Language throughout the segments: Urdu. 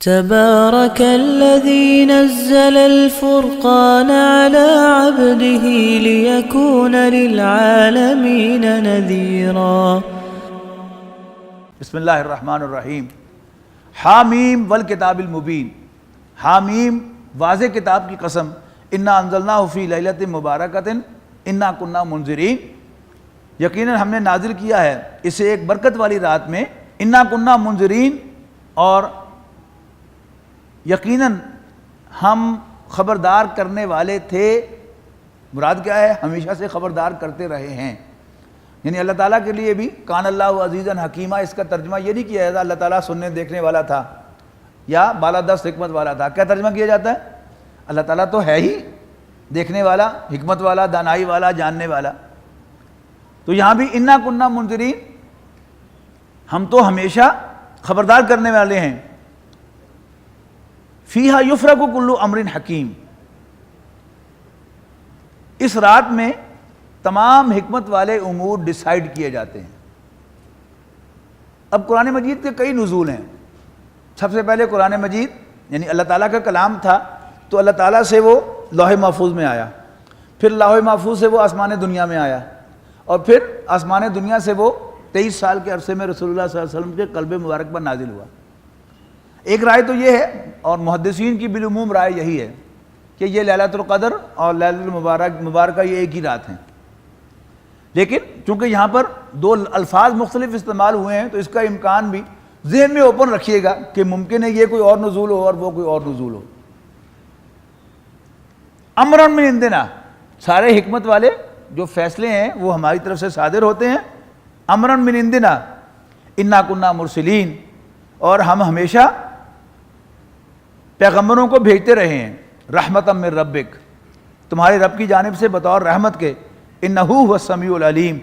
تبارك الذي نزل الفرقان على عبده ليكون للعالمين نذيرا۔ بسم اللہ الرحمن الرحیم۔ حامیم والکتاب المبین۔ حامیم واضح کتاب کی قسم، انا انزلناہ فی لیلۃ مبارکۃ انا کنا منذرین، یقیناً ہم نے نازل کیا ہے اسے ایک برکت والی رات میں، انا کنا منذرین، اور یقیناً ہم خبردار کرنے والے تھے۔ مراد کیا ہے؟ ہمیشہ سے خبردار کرتے رہے ہیں، یعنی اللہ تعالیٰ کے لیے بھی کان اللہ عزیزاً حکیمہ، اس کا ترجمہ یہ نہیں کیا جاتا اللہ تعالیٰ سننے دیکھنے والا تھا یا بالادست حکمت والا تھا۔ کیا ترجمہ کیا جاتا ہے؟ اللہ تعالیٰ تو ہے ہی دیکھنے والا، حکمت والا، دانائی والا، جاننے والا۔ تو یہاں بھی انا کننا منذرین، ہم تو ہمیشہ خبردار کرنے والے ہیں۔ فیہا یفرق کل امر حکیم، اس رات میں تمام حکمت والے امور ڈیسائیڈ کیے جاتے ہیں۔ اب قرآن مجید کے کئی نزول ہیں۔ سب سے پہلے قرآن مجید یعنی اللہ تعالیٰ کا کلام تھا، تو اللہ تعالیٰ سے وہ لوح محفوظ میں آیا، پھر لوح محفوظ سے وہ آسمان دنیا میں آیا، اور پھر آسمان دنیا سے وہ 23 سال کے عرصے میں رسول اللہ صلی اللہ علیہ وسلم کے قلب مبارک پر نازل ہوا۔ ایک رائے تو یہ ہے، اور محدثین کی بالعموم رائے یہی ہے کہ یہ لیلۃ القدر اور لیلۃ المبارکہ یہ ایک ہی رات ہیں، لیکن چونکہ یہاں پر دو الفاظ مختلف استعمال ہوئے ہیں تو اس کا امکان بھی ذہن میں اوپن رکھیے گا کہ ممکن ہے یہ کوئی اور نزول ہو اور وہ کوئی اور نزول ہو۔ امرا من عندنا، سارے حکمت والے جو فیصلے ہیں وہ ہماری طرف سے صادر ہوتے ہیں۔ امرا من عندنا انا کنا مرسلین، اور ہم ہمیشہ پیغمبروں کو بھیجتے رہے ہیں۔ رحمتا من ربک، تمہارے رب کی جانب سے بطور رحمت کے۔ انہ هو السمیع العلیم،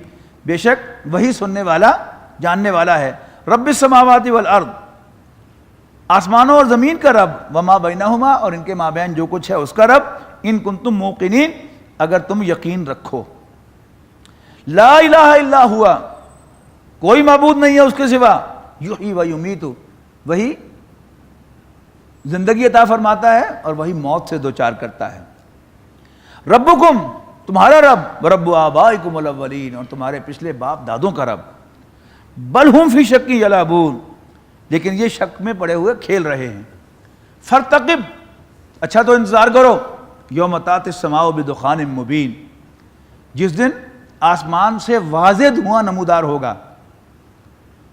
بے شک وہی سننے والا جاننے والا ہے۔ رب السماوات والارض، آسمانوں اور زمین کا رب، وما بینہما، اور ان کے مابین جو کچھ ہے اس کا رب، ان کنتم موقنین، اگر تم یقین رکھو۔ لا الہ الا ہوا، کوئی معبود نہیں ہے اس کے سوا، یحیی و یمیت، وہی زندگی عطا فرماتا ہے اور وہی موت سے دوچار کرتا ہے۔ ربکم، تمہارا رب، ورب آبائکم الاولین، اور تمہارے پچھلے باپ دادوں کا رب۔ بل ہم فی شک یلعبون، لیکن یہ شک میں پڑے ہوئے کھیل رہے ہیں۔ فرتقب، اچھا تو انتظار کرو، یوم تأتی السماء بدخان مبین، جس دن آسمان سے واضح دھواں نمودار ہوگا۔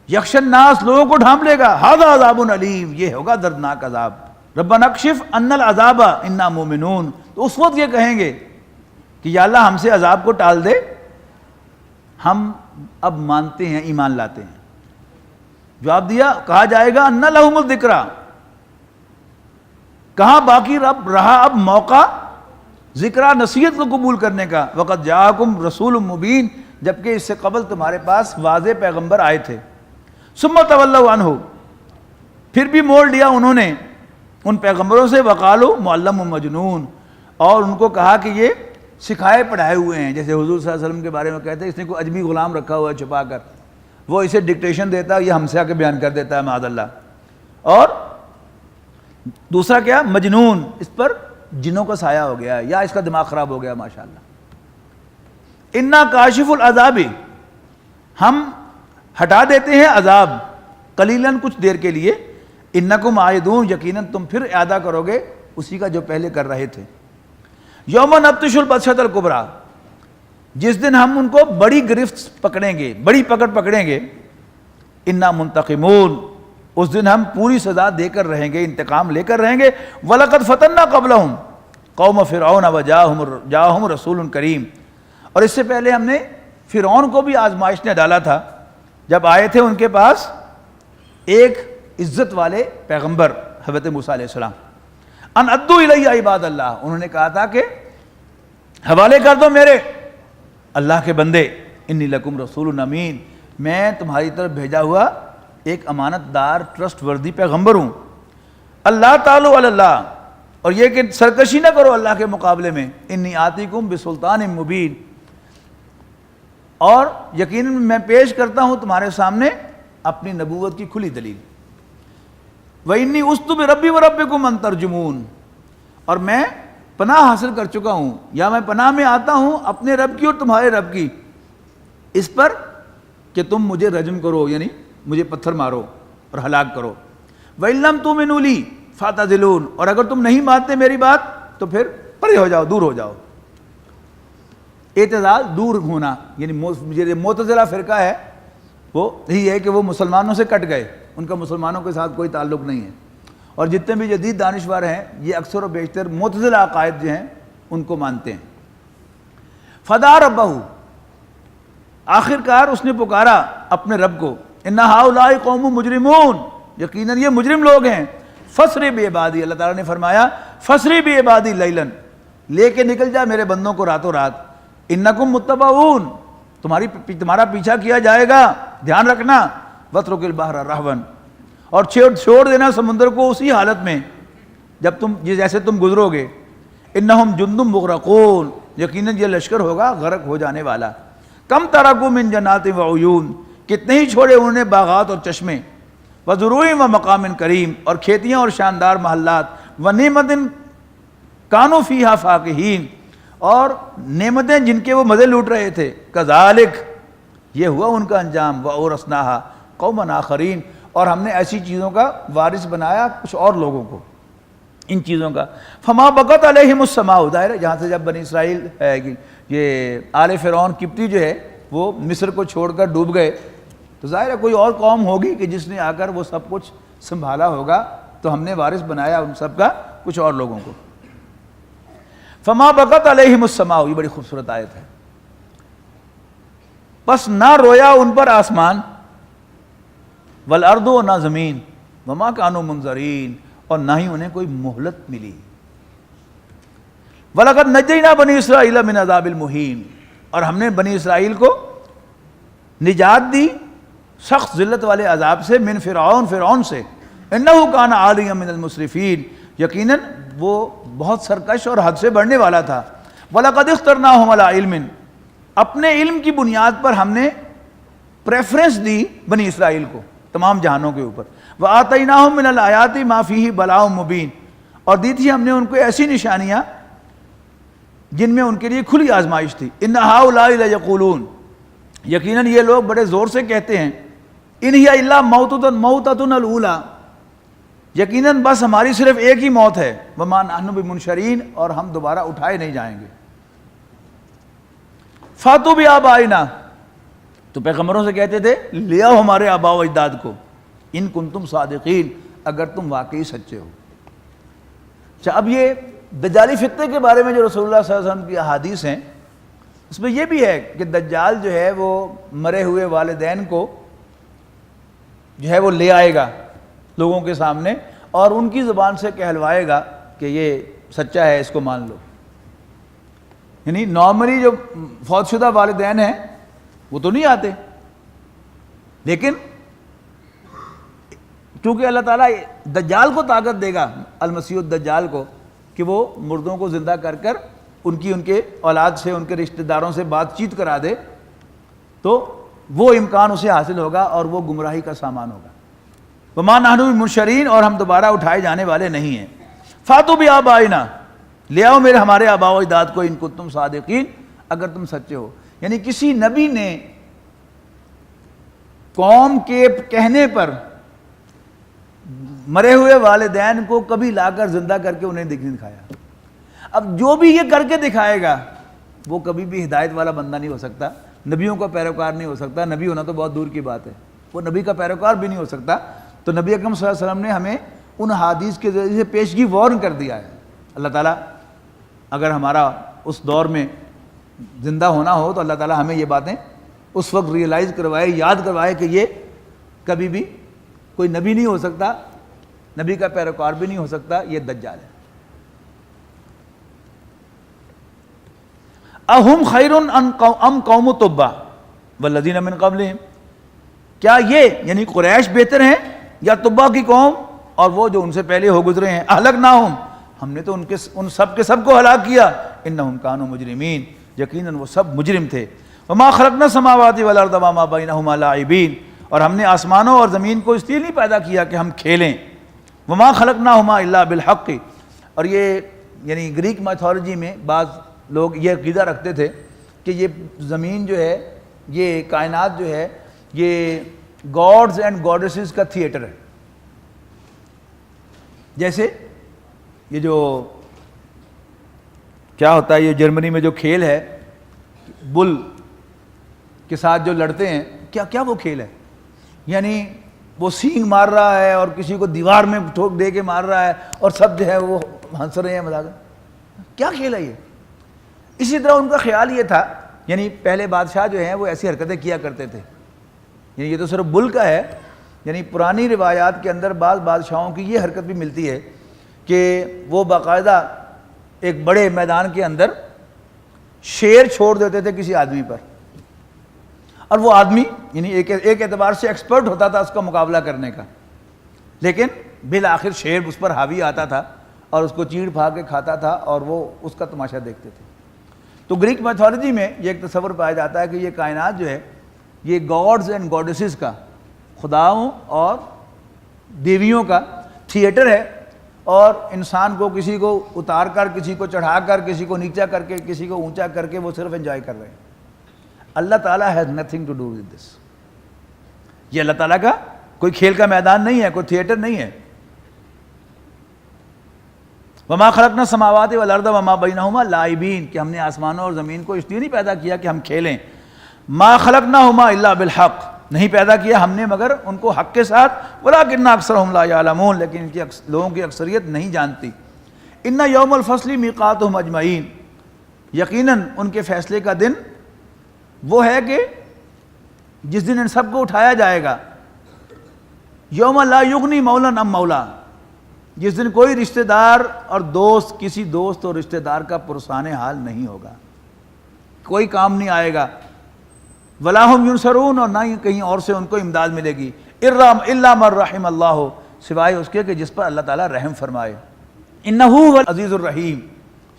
یخشی الناس، لوگوں کو ڈھانپ لے گا۔ ھذا عذاب علیم، یہ ہوگا دردناک عذاب۔ ربنا اکشف عنا العذاب انا مومنون، تو اس وقت یہ کہیں گے کہ یا اللہ ہم سے عذاب کو ٹال دے، ہم اب مانتے ہیں، ایمان لاتے ہیں۔ جواب دیا، کہا جائے گا ان لہم الذکریٰ، کہاں باقی رب رہا اب موقع ذکرہ نصیحت کو قبول کرنے کا۔ وقد جاءکم رسول مبین، جبکہ اس سے قبل تمہارے پاس واضح پیغمبر آئے تھے۔ ثم تولوا عنہ، پھر بھی موڑ لیا انہوں نے ان پیغمبروں سے۔ وقالوا معلم مجنون، اور ان کو کہا کہ یہ سکھائے پڑھائے ہوئے ہیں، جیسے حضور صلی اللہ علیہ وسلم کے بارے میں کہتے ہیں اس نے کوئی اجمی غلام رکھا ہوا ہے چھپا کر، وہ اسے ڈکٹیشن دیتا ہے، یہ ہم سے آ کے بیان کر دیتا ہے معاذ اللہ۔ اور دوسرا کیا؟ مجنون، اس پر جنوں کا سایہ ہو گیا ہے یا اس کا دماغ خراب ہو گیا ماشاءاللہ۔ انا کاشف العذاب، ہم ہٹا دیتے ہیں عذاب، قلیلاً کچھ دیر کے لیے، انکم عائدون، یقیناً تم پھر اعادہ کرو گے اسی کا جو پہلے کر رہے تھے۔ یوم نبطش البطشۃ الکبریٰ، جس دن ہم ان کو بڑی گرفت پکڑیں گے، بڑی پکڑ پکڑیں گے۔ انا منتقمون، اس دن ہم پوری سزا دے کر رہیں گے، انتقام لے کر رہیں گے۔ وَلَقَدْ فَتَنَّا قَبْلَهُمْ قَوْمَ فِرْعَوْنَ وَجَاءَهُمْ رَسُولٌ کریم، اور اس سے پہلے ہم نے فرعون کو بھی آزمائش میں ڈالا تھا جب آئے تھے ان کے پاس ایک عزت والے پیغمبر حضرت موسیٰ علیہ السلام۔ ان ادوا الی عباد اللہ، انہوں نے کہا تھا کہ حوالے کر دو میرے اللہ کے بندے، انی لکم رسول امین، میں تمہاری طرف بھیجا ہوا ایک امانت دار ٹرسٹ وردی پیغمبر ہوں۔ اللہ تعالی علی اللہ، اور یہ کہ سرکشی نہ کرو اللہ کے مقابلے میں۔ انی آتیکم بسلطان مبین، اور یقیناً میں پیش کرتا ہوں تمہارے سامنے اپنی نبوت کی کھلی دلیل۔ وَإِنِّي عُذْتُ بِرَبِّي وَرَبِّكُمْ أَن تَرْجُمُونَ، اور میں پناہ حاصل کر چکا ہوں، یا میں پناہ میں آتا ہوں اپنے رب کی اور تمہارے رب کی، اس پر کہ تم مجھے رجم کرو، یعنی مجھے پتھر مارو اور ہلاک کرو۔ وَإِن لَّمْ تُؤْمِنُوا لِي فَاعْتَزِلُونِ، اور اگر تم نہیں مانتے میری بات تو پھر پرے ہو جاؤ، دور ہو جاؤ۔ اعتزال دور ہونا، یعنی جو معتزلہ فرقہ ہے وہ یہی ہے کہ وہ مسلمانوں سے کٹ گئے، ان کا مسلمانوں کے ساتھ کوئی تعلق نہیں ہے، اور جتنے بھی جدید دانشور ہیں یہ اکثر و بیشتر معتزلہ عقائد جو ہیں ان کو مانتے ہیں۔ فدعا ربہ، آخر کار اس نے پکارا اپنے رب کو، ان ہؤلاء قوم مجرمون، یقیناً یہ مجرم لوگ ہیں۔ فسر بعبادی، اللہ تعالیٰ نے فرمایا فسر بعبادی لیلاً، لے کے نکل جا میرے بندوں کو راتوں رات، انکم متبعون، تمہارا پیچھا کیا جائے گا، دھیان رکھنا، واترک البحر رہوا، اور چھوڑ دینا سمندر کو اسی حالت میں جب جیسے تم گزرو گے، انہم جند مغرقون، یقیناً یہ لشکر ہوگا غرق ہو جانے والا۔ کم ترکوا من جنات وعیون، کتنے ہی چھوڑے انہوں نے باغات اور چشمے، وزروع ومقام کریم، اور کھیتیاں اور شاندار محلات، ونعمت کانوا فیہا فاکہین، اور نعمتیں جن کے وہ مزے لوٹ رہے تھے، کذالک، یہ ہوا ان کا انجام، وَأَوْرَثْنَاهَا قَوْمًا آخَرِينَ، اور ہم نے ایسی چیزوں کا وارث بنایا کچھ اور لوگوں کو، ان چیزوں کا۔ فما بقت علیہم السماء، ظاہر ہے جہاں سے جب بنی اسرائیل یہ آل فرعون قبطی جو ہے وہ مصر کو چھوڑ کر ڈوب گئے، تو ظاہر ہے کوئی اور قوم ہوگی کہ جس نے آ کر وہ سب کچھ سنبھالا ہوگا، تو ہم نے وارث بنایا ان سب کا کچھ اور لوگوں کو۔ فما بقت علیہم السماء، یہ بڑی خوبصورت آیت ہے، پس نہ رویا ان پر آسمان، والارض، و نہ زمین، وما کانوا منظرین، اور نہ ہی انہیں کوئی مہلت ملی۔ وَلَقَدْ نَجَّيْنَا بَنِي إِسْرَائِيلَ مِنْ عَذَابِ الْمُهِينِ، اور ہم نے بنی اسرائیل کو نجات دی سخت ذلت والے عذاب سے، من فرعون سے، إِنَّهُ كَانَ عَالِيًا مِنَ الْمُسْرِفِينَ، یقیناً وہ بہت سرکش اور حد سے بڑھنے والا تھا۔ وَلَقَدْ اخْتَرْنَاهُمْ عَلَىٰ عِلْمٍ، اپنے علم کی بنیاد پر ہم نے پریفرنس دی بنی اسرائیل کو تمام جہانوں کے اوپر۔ وَآتَيْنَاهُمْ مِنَ الْآيَاتِ مَا فِيهِ بَلَاءٌ مُبِينٌ، اور دی تھی ہم نے ان کو ایسی نشانیاں جن میں ان کے لیے کھلی آزمائش تھی۔ إِنَّ هَؤُلَاءِ لَيَقُولُونَ، یقیناً یہ لوگ بڑے زور سے کہتے ہیں، إِنْ هِيَ إِلَّا مَوْتَتُنَا الْأُولَىٰ، یقیناً بس ہماری صرف ایک ہی موت ہے، وَمَا نَحْنُ بِمُنشَرِينَ، اور ہم دوبارہ اٹھائے نہیں جائیں گے۔ فَأْتُوا بِآبَائِنَا، تو پیغمبروں سے کہتے تھے لے آؤ ہمارے آباء و اجداد کو، ان کنتم صادقین، اگر تم واقعی سچے ہو۔ اچھا، اب یہ دجالی فتنے کے بارے میں جو رسول اللہ صلی اللہ علیہ وسلم کی احادیث ہیں، اس میں یہ بھی ہے کہ دجال جو ہے وہ مرے ہوئے والدین کو جو ہے وہ لے آئے گا لوگوں کے سامنے، اور ان کی زبان سے کہلوائے گا کہ یہ سچا ہے، اس کو مان لو۔ یعنی نارملی جو فوت شدہ والدین ہیں وہ تو نہیں آتے، لیکن چونکہ اللہ تعالیٰ دجال کو طاقت دے گا، المسیح الدجال کو، کہ وہ مردوں کو زندہ کر کر ان کے اولاد سے، ان کے رشتہ داروں سے بات چیت کرا دے، تو وہ امکان اسے حاصل ہوگا اور وہ گمراہی کا سامان ہوگا۔ وَمَا نَحْنُ بِمُنشَرِينَ، اور ہم دوبارہ اٹھائے جانے والے نہیں ہیں۔ فَأْتُوا بِآبَائِنَا، لے آؤ ہمارے آباء و اجداد کو، ان کنتم صادقین، اگر تم سچے ہو۔ یعنی کسی نبی نے قوم کے کہنے پر مرے ہوئے والدین کو کبھی لا کر زندہ کر کے انہیں دکھایا۔ اب جو بھی یہ کر کے دکھائے گا وہ کبھی بھی ہدایت والا بندہ نہیں ہو سکتا، نبیوں کا پیروکار نہیں ہو سکتا، نبی ہونا تو بہت دور کی بات ہے، وہ نبی کا پیروکار بھی نہیں ہو سکتا۔ تو نبی اکرم صلی اللہ علیہ وسلم نے ہمیں ان حدیث کے ذریعے سے پیشگی وارن کر دیا ہے۔ اللہ تعالیٰ اگر ہمارا اس دور میں زندہ ہونا ہو تو اللہ تعالیٰ ہمیں یہ باتیں اس وقت ریئلائز کروائے، یاد کروائے کہ یہ کبھی بھی کوئی نبی نہیں ہو سکتا، نبی کا پیروکار بھی نہیں ہو سکتا، یہ دجال ہے۔ اہم خیر ام قوم تبع والذین من قبلہم، کیا یہ یعنی قریش بہتر ہیں یا تبع کی قوم اور وہ جو ان سے پہلے ہو گزرے ہیں؟ اہلکناہم، ہم نے تو ان سب کے سب کو ہلاک کیا، انہم کانوا مجرمین، یقیناً وہ سب مجرم تھے۔ وما خلقنا السماوات والارض وما بینہما لاعبین، اور ہم نے آسمانوں اور زمین کو اس لیے نہیں پیدا کیا کہ ہم کھیلیں، وما خلقناہما الا بالحق. اور یہ یعنی گریک میتھولوجی میں بعض لوگ یہ عقیدہ رکھتے تھے کہ یہ زمین جو ہے، یہ کائنات جو ہے، یہ گاڈز اینڈ گاڈیسز کا تھیٹر ہے. جیسے یہ جو کیا ہوتا ہے، یہ جرمنی میں جو کھیل ہے بل کے ساتھ جو لڑتے ہیں، کیا وہ کھیل ہے؟ یعنی وہ سینگ مار رہا ہے اور کسی کو دیوار میں ٹھوک دے کے مار رہا ہے اور سب جو ہے وہ ہنس رہے ہیں مذاق. کیا کھیل ہے یہ؟ اسی طرح ان کا خیال یہ تھا، یعنی پہلے بادشاہ جو ہیں وہ ایسی حرکتیں کیا کرتے تھے. یعنی یہ تو صرف بل کا ہے، یعنی پرانی روایات کے اندر بعض بادشاہوں کی یہ حرکت بھی ملتی ہے کہ وہ باقاعدہ ایک بڑے میدان کے اندر شیر چھوڑ دیتے تھے کسی آدمی پر، اور وہ آدمی یعنی ایک اعتبار سے ایکسپرٹ ہوتا تھا اس کا مقابلہ کرنے کا، لیکن بالآخر شیر اس پر حاوی آتا تھا اور اس کو چیڑ پھاڑ کے کھاتا تھا اور وہ اس کا تماشا دیکھتے تھے. تو گریک میتھولوجی میں یہ ایک تصور پایا جاتا ہے کہ یہ کائنات جو ہے یہ گاڈز اینڈ گاڈیسز کا، خداؤں اور دیویوں کا تھیٹر ہے، اور انسان کو کسی کو اتار کر، کسی کو چڑھا کر، کسی کو نیچا کر کے، کسی کو اونچا کر کے وہ صرف انجوائے کر رہے ہیں. اللہ تعالیٰ has nothing to do with this. یہ اللہ تعالیٰ کا کوئی کھیل کا میدان نہیں ہے، کوئی تھیٹر نہیں ہے. وما خلقنا السماوات والارض وما بینہما لاعبین، کہ ہم نے آسمانوں اور زمین کو اس لیے نہیں پیدا کیا کہ ہم کھیلیں. ما خلقناہما الا بالحق، نہیں پیدا کیا ہم نے مگر ان کو حق کے ساتھ. ولکن اکثرہم لا یعلمون، لیکن ان کی لوگوں کی اکثریت نہیں جانتی. ان یوم الفصل میقاتہم اجمعین، یقیناً ان کے فیصلے کا دن وہ ہے کہ جس دن ان سب کو اٹھایا جائے گا. یوم لا یغنی مولا عن مولا، جس دن کوئی رشتہ دار اور دوست کسی دوست اور رشتہ دار کا پرسان حال نہیں ہوگا، کوئی کام نہیں آئے گا. ولا هم ینصرون، اور نہ ہی کہیں اور سے ان کو امداد ملے گی. الا من رحم اللہ، سوائے اس کے کہ جس پر اللہ تعالیٰ رحم فرمائے. انہ هو العزیز الرحیم،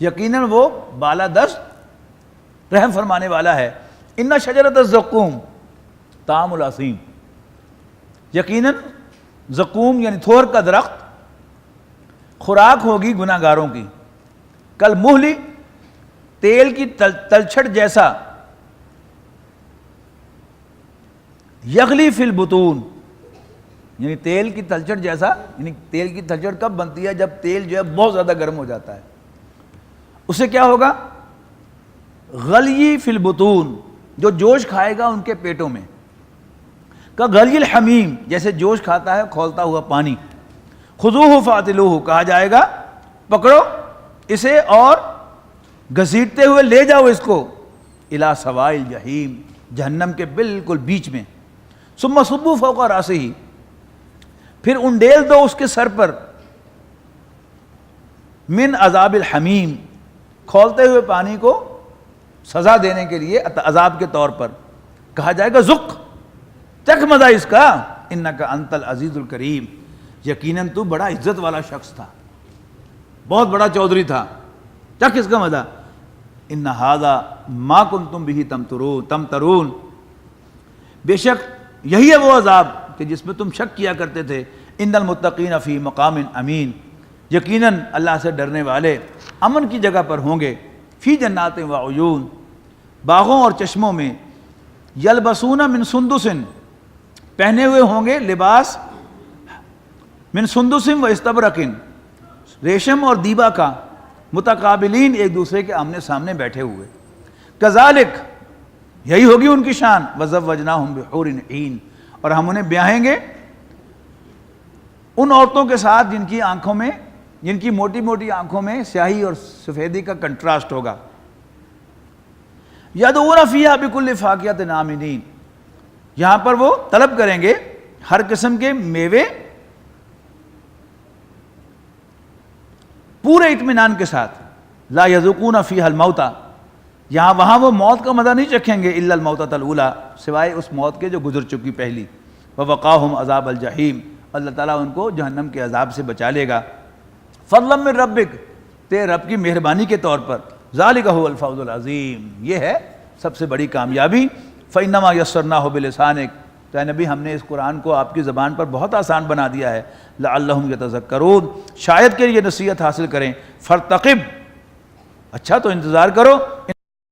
یقیناً وہ بالادست رحم فرمانے والا ہے. ان شجرۃ الزقوم طعام العظیم، یقیناً زقوم یعنی تھور کا درخت خوراک ہوگی گناہ گاروں کی. کل مہلی، تیل کی تلچھٹ جیسا. یغلی فی البطون، یعنی تیل کی تلچھٹ جیسا. یعنی تیل کی تلچھٹ کب بنتی ہے؟ جب تیل جو ہے بہت زیادہ گرم ہو جاتا ہے. اسے کیا ہوگا؟ غلی فی البطون، جو جوش کھائے گا ان کے پیٹوں میں. کا غلی الحمیم، جیسے جوش کھاتا ہے کھولتا ہوا پانی. خذوہ فاعتلوہ، کہا جائے گا پکڑو اسے اور گھسیٹتے ہوئے لے جاؤ اس کو. الی سواء الجحیم، جہنم کے بالکل بیچ میں. ثم صبوا فوق راسہ، پھر انڈیل دو اس کے سر پر. من عذاب الحمیم، کھولتے ہوئے پانی کو سزا دینے کے لیے عذاب کے طور پر. کہا جائے گا ذق، چکھ مزہ اس کا. انک انت العزیز الکریم، یقیناً تو بڑا عزت والا شخص تھا، بہت بڑا چودھری تھا، چکھ اس کا مزہ. ان ھذا ما کنتم بہ تمترون، بے شک یہی ہے وہ عذاب کہ جس میں تم شک کیا کرتے تھے. ان المتقین فی مقام امین، یقیناً اللہ سے ڈرنے والے امن کی جگہ پر ہوں گے. فی جنات و عیون، باغوں اور چشموں میں. یلبسون من سندس، پہنے ہوئے ہوں گے لباس من سندس و استبرق، ریشم اور دیبا کا. متقابلین، ایک دوسرے کے آمنے سامنے بیٹھے ہوئے. کذالک، یہی ہوگی ان کی شان. وزوجناہم بحور عین، اور ہم انہیں بیاہیں گے ان عورتوں کے ساتھ جن کی آنکھوں میں، جن کی موٹی موٹی آنکھوں میں سیاہی اور سفیدی کا کنٹراسٹ ہوگا. یدعون فیہا بکل فاکہۃ آمنین، یہاں پر وہ طلب کریں گے ہر قسم کے میوے پورے اطمینان کے ساتھ. لا یذوقون فیہا الموت، وہاں وہ موت کا مزہ نہیں چکھیں گے. الا الموتۃ الاولیٰ، سوائے اس موت کے جو گزر چکی پہلی. ووقاہم عذاب الجحیم، اللہ تعالیٰ ان کو جہنم کے عذاب سے بچا لے گا. فضلا من ربک، تیرے رب کی مہربانی کے طور پر. ذالک ھو الفوز العظیم، یہ ہے سب سے بڑی کامیابی. فانما یسرناہ بلسانک، تو اے نبی ہم نے اس قرآن کو آپ کی زبان پر بہت آسان بنا دیا ہے، لعلہم یتذکرون، شاید کہ یہ نصیحت حاصل کریں، فرتقب، اچھا تو انتظار کرو،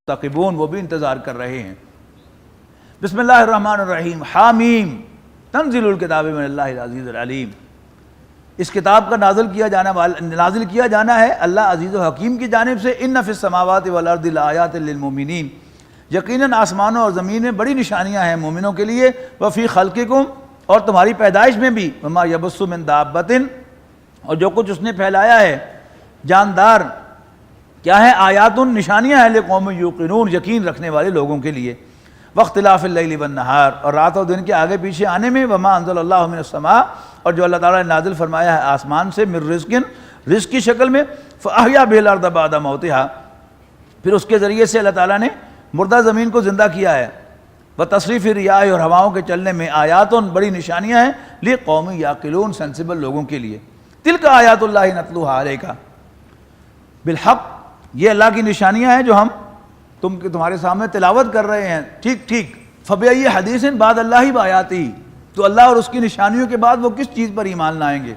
تقبون، وہ بھی انتظار کر رہے ہیں۔ بسم اللہ الرحمن الرحیم، حامیم تنزیل الکتاب من اللہ العزیز العلیم، اس کتاب کا نازل کیا جانا ہے اللہ عزیز و حکیم کی جانب سے۔ ان فی السماوات والارض لآیات للمؤمنین، یقیناً آسمانوں اور زمین میں بڑی نشانیاں ہیں مومنوں کے لیے، وفی خلقکم، اور تمہاری پیدائش میں بھی، وما یبث من دابۃ، اور جو کچھ اس نے پھیلایا ہے جاندار، کیا ہے؟ آیات، نشانیاں ہیں، لقوم یوقنون، یقین رکھنے والے لوگوں کے لیے۔ واختلاف اللیل والنہار، اور رات اور دن کے آگے پیچھے آنے میں، وما انزل اللہ من السماء، اور جو اللہ تعالیٰ نے نازل فرمایا ہے آسمان سے، من رزق، رزق کی شکل میں، فاحیا بہ الارض بعد موتہا، پھر اس کے ذریعے سے اللہ تعالیٰ نے مردہ زمین کو زندہ کیا ہے، وتصریف الریاح، اور ہواؤں کے چلنے میں، آیات، بڑی نشانیاں ہیں، لقوم یعقلون، سینسیبل لوگوں کے لیے۔ تلک آیات اللہ نتلوہا علیک بالحق، یہ اللہ کی نشانیاں ہیں جو ہم تمہارے سامنے تلاوت کر رہے ہیں، ٹھیک ٹھیک۔ فبأی حدیث بعد اللہ بآیاتہ، تو اللہ اور اس کی نشانیوں کے بعد وہ کس چیز پر ایمان لائیں گے؟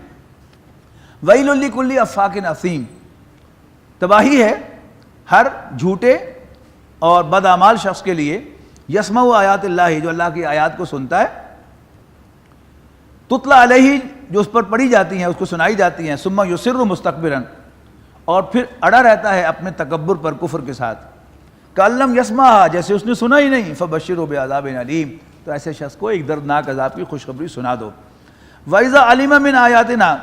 ویل لکل افاک اثیم، تباہی ہے ہر جھوٹے اور بدعمال شخص کے لیے، یسمع آیات اللہ، جو اللہ کی آیات کو سنتا ہے، تتلا علیہ، جو اس پر پڑھی جاتی ہیں، اس کو سنائی جاتی ہیں، ثم یصر مستکبرا، اور پھر اڑا رہتا ہے اپنے تکبر پر، کفر کے ساتھ، کأن لم یسمعھا، جیسے اس نے سنا ہی نہیں، فبشرہ بعذاب علیم، تو ایسے شخص کو ایک دردناک عذاب کی خوشخبری سنا دو۔ وَإِذَا عَلِمَ مِنْ آیاتنا،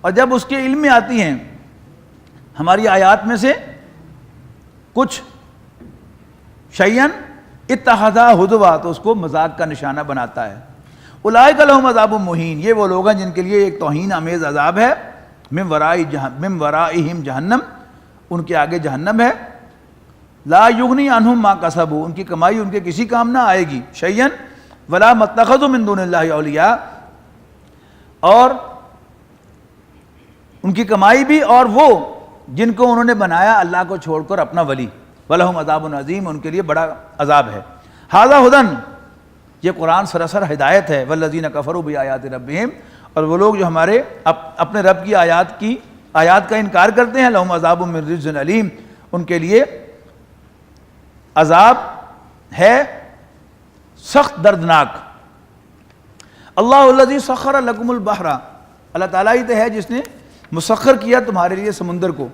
اور جب اس کے علم میں آتی ہیں ہماری آیات میں سے کچھ، شیئن اتخذا ہزوا، تو اس کو مذاق کا نشانہ بناتا ہے۔ اولئک لہم عذاب مہین، یہ وہ لوگ ہیں جن کے لیے ایک توہین آمیز عذاب ہے، من ورائہم جہنم، ان کے آگے جہنم ہے، لا یغنی عنہم ما کسبوا، ان کی کمائی ان کے کسی کام نہ آئے گی، شیئن ولا متخذوا من دون اللہ اولیاء، اور ان کی کمائی بھی، اور وہ جن کو انہوں نے بنایا اللہ کو چھوڑ کر اپنا ولی، وَلَهُمْ عَذَابٌ عَظِيمٌ، ان کے لیے بڑا عذاب ہے۔ ھذا ھدی، یہ قرآن سراسر ہدایت ہے، وَالَّذِينَ كَفَرُوا بِآيَاتِ رَبِّهِمْ، اور وہ لوگ جو ہمارے اپنے رب کی آیات کا انکار کرتے ہیں، لَهُمْ عَذَابٌ مِّن رِجْزٍ أَلِيمٌ، ان کے لیے عذاب ہے سخت دردناک۔ اللہ الذی سخر لکم البحر، اللہ تعالیٰ ہی تو ہے جس نے مسخر کیا تمہارے لیے سمندر کو،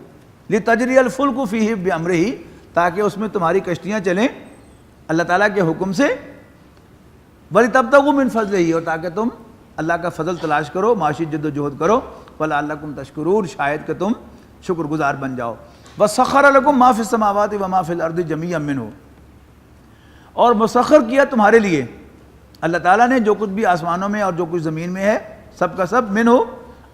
لتجری الفلک فیہ بامرہ، تاکہ اس میں تمہاری کشتیاں چلیں اللہ تعالیٰ کے حکم سے، ولتبتغوا من فضلہ، اور تاکہ تم اللہ کا فضل تلاش کرو، معاشی جد و جہد کرو، ولعلکم تشکرون، شاید کہ تم شکر گزار بن جاؤ۔ وسخر لکم ما فی السماوات وما فی الارض جمیعا منہ، اور مسخر کیا تمہارے لیے اللہ تعالیٰ نے جو کچھ بھی آسمانوں میں اور جو کچھ زمین میں ہے، سب کا سب منہ،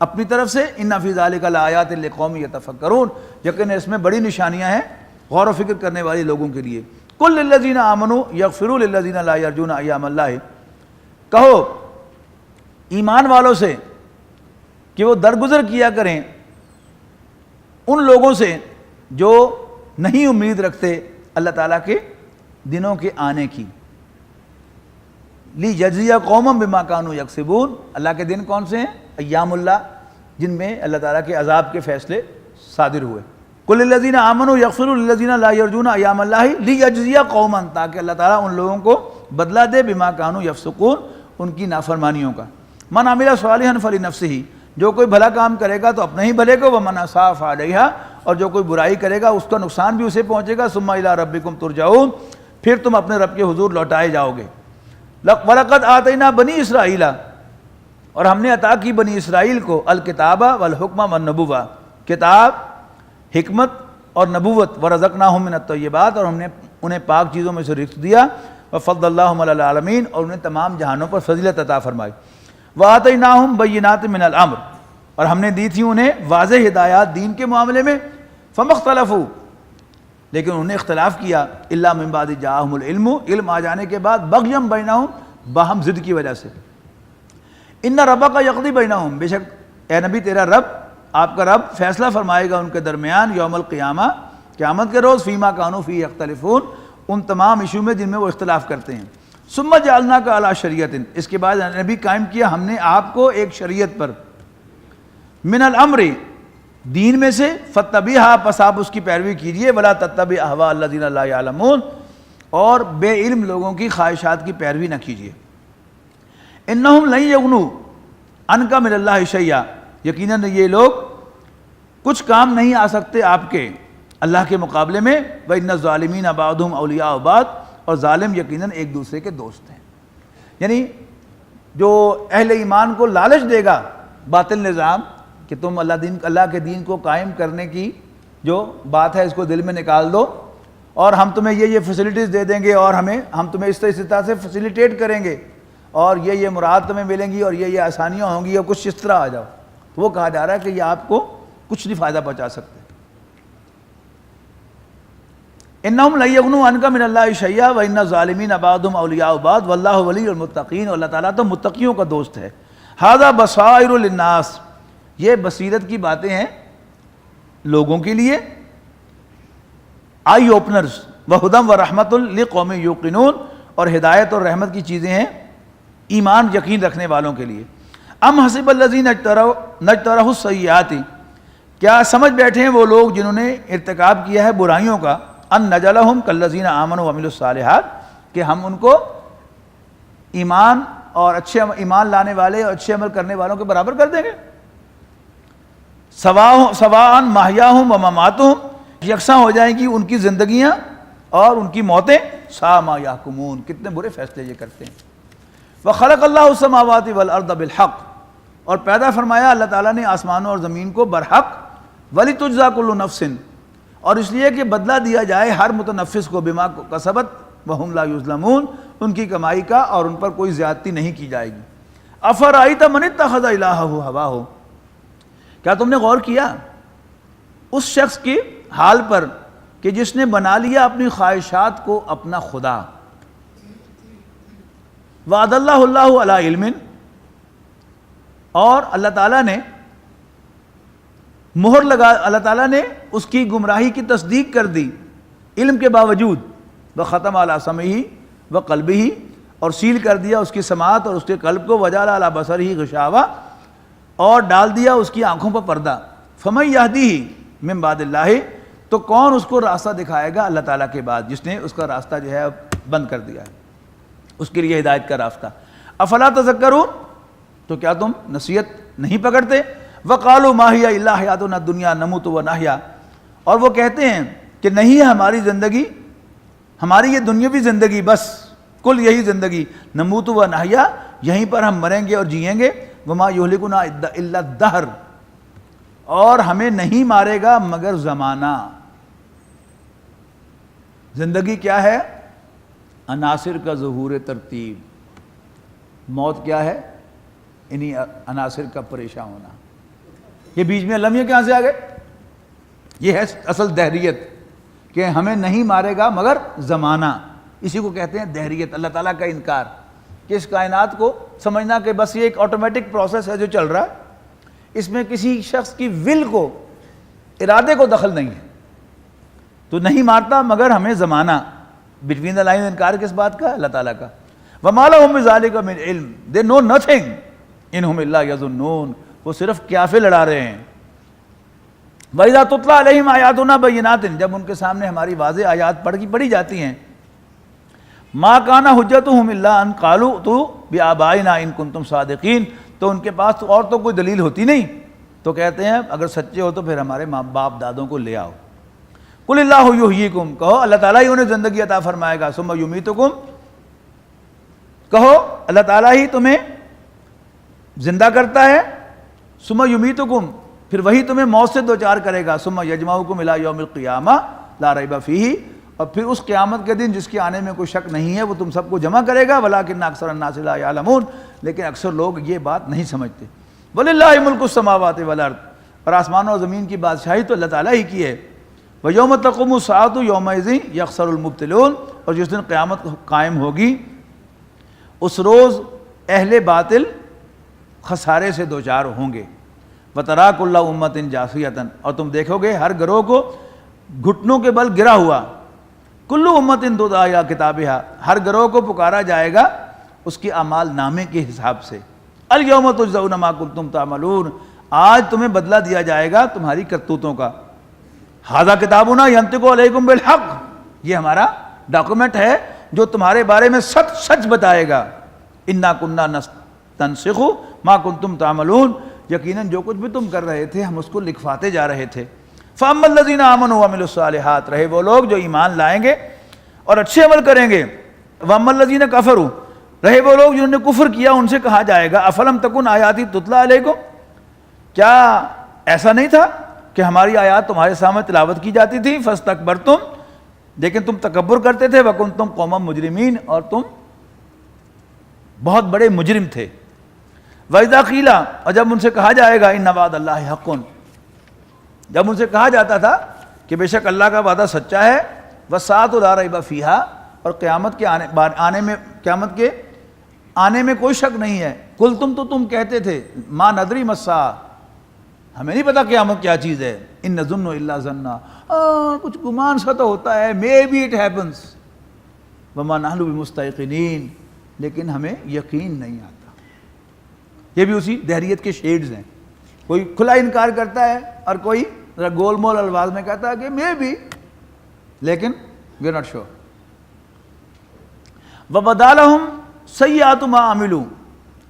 اپنی طرف سے، ان فی ذلک لآیات لقوم یتفکرون، یقین اس میں بڑی نشانیاں ہیں غور و فکر کرنے والے لوگوں کے لیے۔ قل للذین آمنوا یغفروا للذین لا یرجون ایام اللہ، کہو ایمان والوں سے کہ وہ درگزر کیا کریں ان لوگوں سے جو نہیں امید رکھتے اللہ تعالیٰ کے دنوں کے آنے کی، لیجزی قوما بما کانوا یکسبون، اللہ کے دن کون سے ہیں؟ ایام اللہ، جن میں اللہ تعالیٰ کے عذاب کے فیصلے صادر ہوئے۔ قل للذین آمنوا یغفروا للذین لا یرجون ایام اللہ لیجزی قوما، تاکہ اللہ تعالیٰ ان لوگوں کو بدلہ دے بما کانوا یفسقون، ان کی نافرمانیوں کا۔ من عمل صالحا فلنفسہ، جو کوئی بھلا کام کرے گا تو اپنے ہی بھلے کو، ومن اساء فعلیہا، اور جو کوئی برائی کرے گا اس کا نقصان بھی اسے پہنچے گا، ثم الی ربکم ترجعون، پھر تم اپنے رب کے حضور لوٹائے جاؤ گے۔ وَلَقَدْ آتَيْنَا بَنِي اسرائیل، اور ہم نے عطا کی بنی اسرائیل کو الکتاب والحکم والنبوہ، کتاب، حکمت اور نبوت، ورزقناہم من الطیبات، اور ہم نے انہیں پاک چیزوں میں سے رزق دیا، وفضلناہم علی العالمین، اور انہیں تمام جہانوں پر فضیلت عطا فرمائی۔ وآتیناہم بینات من الامر، اور ہم نے دی تھی انہیں واضح ہدایات دین کے معاملے میں، فما اختلفوا، لیکن انہوں نے اختلاف کیا، الا من بعد جاءہم العلم، علم آ جانے کے بعد، بغیم بینہم، باہم ضد کی وجہ سے۔ ان ربک یقضی بینہم، بے شک اے نبی تیرا رب، آپ کا رب فیصلہ فرمائے گا ان کے درمیان، یوم القیامہ، قیامت کے روز، فیما کانوا فیہ یختلفون، ان تمام ایشو میں جن میں وہ اختلاف کرتے ہیں۔ ثم جعلناک علی شریعت، اس کے بعد نبی قائم کیا ہم نے آپ کو ایک شریعت پر، من الامر، دین میں سے، فتبعھا، پس آپ اس کی پیروی کیجئے، ولا تتبع اہواء الذین لا یعلمون، اور بے علم لوگوں کی خواہشات کی پیروی نہ کیجئے۔ انہم لن یغنوا عنک من اللہ شیئا، یقیناً یہ لوگ کچھ کام نہیں آ سکتے آپ کے اللہ کے مقابلے میں، وَإِنَّ الظَّالِمِينَ بَعْضُهُمْ أَوْلِيَاءُ بَعْضٍ، اور ظالم یقیناً ایک دوسرے کے دوست ہیں۔ یعنی جو اہل ایمان کو لالچ دے گا باطل نظام کہ تم اللہ کے دین کو قائم کرنے کی جو بات ہے اس کو دل میں نکال دو، اور ہم تمہیں یہ فیسلٹیز دے دیں گے، اور ہم تمہیں اس طرح سے فیسیلیٹیٹ کریں گے، اور یہ مراد تمہیں ملیں گی، اور یہ آسانیاں ہوں گی، اور کچھ اس طرح آ جاؤ، تو وہ کہا جا رہا ہے کہ یہ آپ کو کچھ نہیں فائدہ پہنچا سکتے۔ انہم لن یغنوا عنک من اللہ شیئا وان الظالمین بعضهم اولیاء بعض واللہ ولی المتقین، اور اللہ تعالیٰ تو متقیوں کا دوست ہے۔ ھذا بصائر للناس، یہ بصیرت کی باتیں ہیں لوگوں کے لیے، آئی اوپنرز، وہدی ورحمۃ لقوم یوقنون، اور ہدایت اور رحمت کی چیزیں ہیں ایمان یقین رکھنے والوں کے لیے۔ ام حسب الذین اجترحوا السیئات، کیا سمجھ بیٹھے ہیں وہ لوگ جنہوں نے ارتکاب کیا ہے برائیوں کا، ان نجعلہم کالذین آمنوا وعملوا الصالحات، کہ ہم ان کو ایمان اور ایمان لانے والے اور اچھے عمل کرنے والوں کے برابر کر دیں گے۔ سواء محیاہم ومماتہم، یکساں ہو جائیں گی ان کی زندگیاں اور ان کی موتیں، ساء ما یحکمون، کتنے برے فیصلے یہ کرتے ہیں۔ وخلق اللہ السماوات والارض بالحق، اور پیدا فرمایا اللہ تعالیٰ نے آسمانوں اور زمین کو برحق، ولتجزی کل نفس، اور اس لیے کہ بدلہ دیا جائے ہر متنفس کو، بما کسبت وہم لا یظلمون، ان کی کمائی کا اور ان پر کوئی زیادتی نہیں کی جائے گی۔ افرأیت من اتخذ الہہ ہواہ، کیا تم نے غور کیا اس شخص کی حال پر کہ جس نے بنا لیا اپنی خواہشات کو اپنا خدا، وَأَضَلَّهُ اللَّهُ عَلَىٰ عِلْمٍ، اور اللہ تعالیٰ نے مہر لگا، اللہ تعالیٰ نے اس کی گمراہی کی تصدیق کر دی علم کے باوجود، وَخَتَمَ عَلَىٰ سَمْعِهِ وَقَلْبِهِ، اور سیل کر دیا اس کی سماعت اور اس کے قلب کو، وَجَعَلَ عَلَىٰ بَصَرِهِ غِشَاوَةً، اور ڈال دیا اس کی آنکھوں پر پردہ، فَمَن يَهْدِيهِ مِن بَعْدِ اللَّهِ، تو کون اس کو راستہ دکھائے گا اللہ تعالیٰ کے بعد، جس نے اس کا راستہ جو ہے بند کر دیا ہے، اس کے لیے ہدایت کا راستہ۔ افلا تذکرون، تو کیا تم نصیحت نہیں پکڑتے؟ وقالوا ما هي الا حیاتنا الدنیا نموت ونحیا، اور وہ کہتے ہیں کہ نہیں ہے ہماری زندگی، ہماری یہ دنیاوی زندگی بس، کل یہی زندگی، نموت ونحیا، یہیں پر ہم مریں گے اور جئیں گے، وما یہلکنا الا الدہر، اور ہمیں نہیں مارے گا مگر زمانہ۔ زندگی کیا ہے؟ عناصر کا ظہور ترتیب، موت کیا ہے؟ انہی عناصر کا پریشان ہونا۔ یہ بیچ میں لمحے کہاں سے آ گئے؟ یہ ہے اصل دہریت، کہ ہمیں نہیں مارے گا مگر زمانہ، اسی کو کہتے ہیں دہریت، اللہ تعالیٰ کا انکار، کہ اس کائنات کو سمجھنا کہ بس یہ ایک آٹومیٹک پروسیس ہے جو چل رہا ہے، اس میں کسی شخص کی ول کو، ارادے کو دخل نہیں ہے، تو نہیں مارتا مگر ہمیں زمانہ۔ بٹوین دا لائن انکار کس بات کا؟ اللہ تعالیٰ کا۔ وَمَا لَهُم بِذَلِكَ مِنْ عِلْمٍ، they know nothing إِنْهُمْ إِلَّا يَظُنُّونَ، وہ صرف قیافے لڑا رہے ہیں۔ وَإِذَا تُتْلَىٰ عَلَيْهِمْ آيَاتُنَا بَيِّنَاتٍ، جب ان کے سامنے ہماری واضح آیات پڑھی جاتی ہیں، مَا كَانَ حُجَّتُهُمْ إِلَّا أَنْ قَالُوا ائْتُوا بِآبَائِنَا إِن كُنتُمْ صَادِقِينَ، تو ان کے پاس اور تو کوئی دلیل ہوتی نہیں، تو کہتے ہیں اگر سچے ہو تو پھر ہمارے ماں باپ دادوں کو لے آؤ۔ قُلِ اللَّهُ يُحْيِيكُمْ، کہو اللہ تعالیٰ ہی انہیں زندگی عطا فرمائے گا، ثُمَّ يُمِيتُكُمْ، کہو اللہ تعالیٰ ہی تمہیں زندہ کرتا ہے، ثُمَّ يُمِيتُكُمْ، پھر وہی تمہیں موت سے دوچار کرے گا، ثُمَّ يَجْمَعُكُمْ إِلَىٰ يَوْمِ الْقِيَامَةِ لَا رَيْبَ فِيهِ، اور پھر اس قیامت کے دن جس کے آنے میں کوئی شک نہیں ہے وہ تم سب کو جمع کرے گا، وَلَٰكِنَّ أَكْثَرَ النَّاسِ لَا يَعْلَمُونَ، لیکن اکثر لوگ یہ بات نہیں سمجھتے۔ وَلِلَّهِ مُلْكُ السَّمَاوَاتِ وَالْأَرْضِ، اور آسمانوں اور زمین کی بادشاہی تو اللہ تعالیٰ ہی کی ہے۔ وَيَوْمَ تَقُومُ السَّاعَةُ يَوْمَئِذٍ يَخْسَرُ الْمُبْطِلُونَ، اور جس دن قیامت قائم ہوگی اس روز اہل باطل خسارے سے دوچار ہوں گے۔ وَتَرَىٰ كُلَّ أُمَّةٍ جَاثِيَةً، اور تم دیکھو گے ہر گروہ کو گھٹنوں کے بل گرا ہوا، کل امت تدعی الی کتابھا، ہر گروہ کو پکارا جائے گا اس کے اعمال نامے کے حساب سے. الیوم تجزون ما کنتم تعملون، آج تمہیں بدلہ دیا جائے گا تمہاری کرتوتوں کا. ھذا کتابنا ینطق علیکم بالحق، یہ ہمارا ڈاکومنٹ ہے جو تمہارے بارے میں سچ سچ بتائے گا. انا کننا نستنسخ ما کنتم تعملون، یقیناً جو کچھ بھی تم کر رہے تھے ہم اس کو لکھواتے جا رہے تھے. فاما الذین آمنوا وعملوا الصالحات، رہے وہ لوگ جو ایمان لائیں گے اور اچھے عمل کریں گے. واما الذین کفروا، رہے وہ لوگ جنہوں نے کفر کیا ان سے کہا جائے گا افلم تکن آیاتی تتلی علیکم، کیا ایسا نہیں تھا کہ ہماری آیات تمہارے سامنے تلاوت کی جاتی تھی. فاستکبرتم، لیکن تم تکبر کرتے تھے. وکنتم قوما مجرمین، اور تم بہت بڑے مجرم تھے. وَإِذَا قِيلَ، اور جب ان سے کہا جائے گا ان وعد اللہ حق، جب ان سے کہا جاتا تھا کہ بے شک اللہ کا وعدہ سچا ہے. وَالسَّاعَةُ لَا رَيْبَ فِيهَا، اور قیامت کے آنے میں کوئی شک نہیں ہے. قُلْتُمْ، تو تم کہتے تھے مَا نَدْرِي مَا السَّاعَةُ، ہمیں نہیں پتا قیامت کیا چیز ہے. ان نظن الا ظنا، کچھ گمان سا تو ہوتا ہے، مے بی اٹ ہیپنس. وما نحن بمستيقنين، لیکن ہمیں یقین نہیں آتا. یہ بھی اسی دہریت کے شیڈز ہیں. کوئی کھلا انکار کرتا ہے اور کوئی گول مول الفاظ میں کہتا ہے کہ مے بی، لیکن وی آر ناٹ شیور. وبدا لهم سیئات ما عملوا،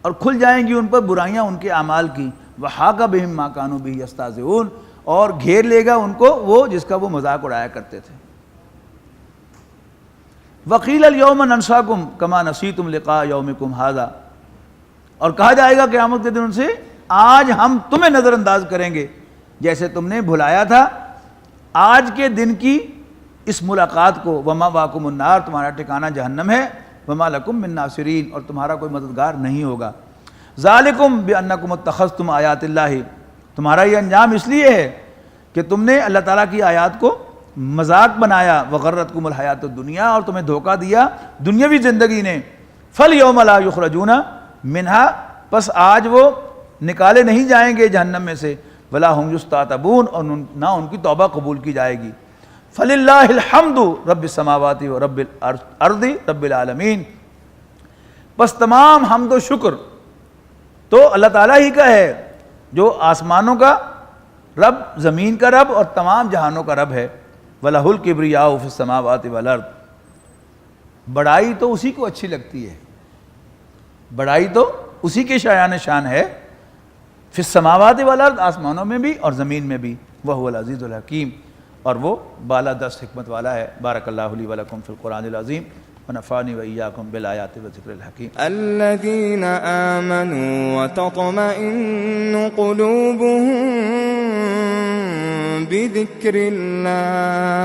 اور کھل جائیں گی ان پر برائیاں ان کے اعمال کی. وحاق بهم ما كانوا به يستهزئون، اور گھیر لے گا ان کو وہ جس کا وہ مذاق اڑایا کرتے تھے. وقیل اليوم ننساکم کما نسیتم لقاء یومکم ھذا، اور کہا جائے گا قیامت کے دن ان سے آج ہم تمہیں نظر انداز کریں گے جیسے تم نے بھلایا تھا آج کے دن کی اس ملاقات کو. وما واکم النار، تمہارا ٹھکانہ جہنم ہے. وما لکم من ناصرین، اور تمہارا کوئی مددگار نہیں ہوگا. ذالکم بانکم اتخذتم آیات اللہ، تمہارا یہ انجام اس لیے ہے کہ تم نے اللہ تعالیٰ کی آیات کو مذاق بنایا. وغرتکم الحیات الدنیا، اور تمہیں دھوکہ دیا دنیاوی زندگی نے. فالیوم لا یخرجون منہا، پس آج وہ نکالے نہیں جائیں گے جہنم میں سے. ولا هم یستعتبون، اور نہ ان کی توبہ قبول کی جائے گی. فللہ الحمد رب السماوات و رب الارض رب العالمین، پس تمام حمد و شکر تو اللہ تعالیٰ ہی کا ہے جو آسمانوں کا رب، زمین کا رب اور تمام جہانوں کا رب ہے. وَلَهُ الْكِبْرِيَاءُ فِي السَّمَاوَاتِ وَالْأَرْضِ، بڑائی تو اسی کو اچھی لگتی ہے، بڑائی تو اسی کے شایان شان ہے. فی السماوات والارض، آسمانوں میں بھی اور زمین میں بھی. وَهُوَ الْعَزِيزُ الْحَكِيمُ، اور وہ بالا دست حکمت والا ہے. بارک اللہ لی ولکم فی القرآن العظیم ونفعنی وإیاکم بالآیات والذکر الحکیم. الذین آمنوا وتطمئن قلوبهم بذکر اللہ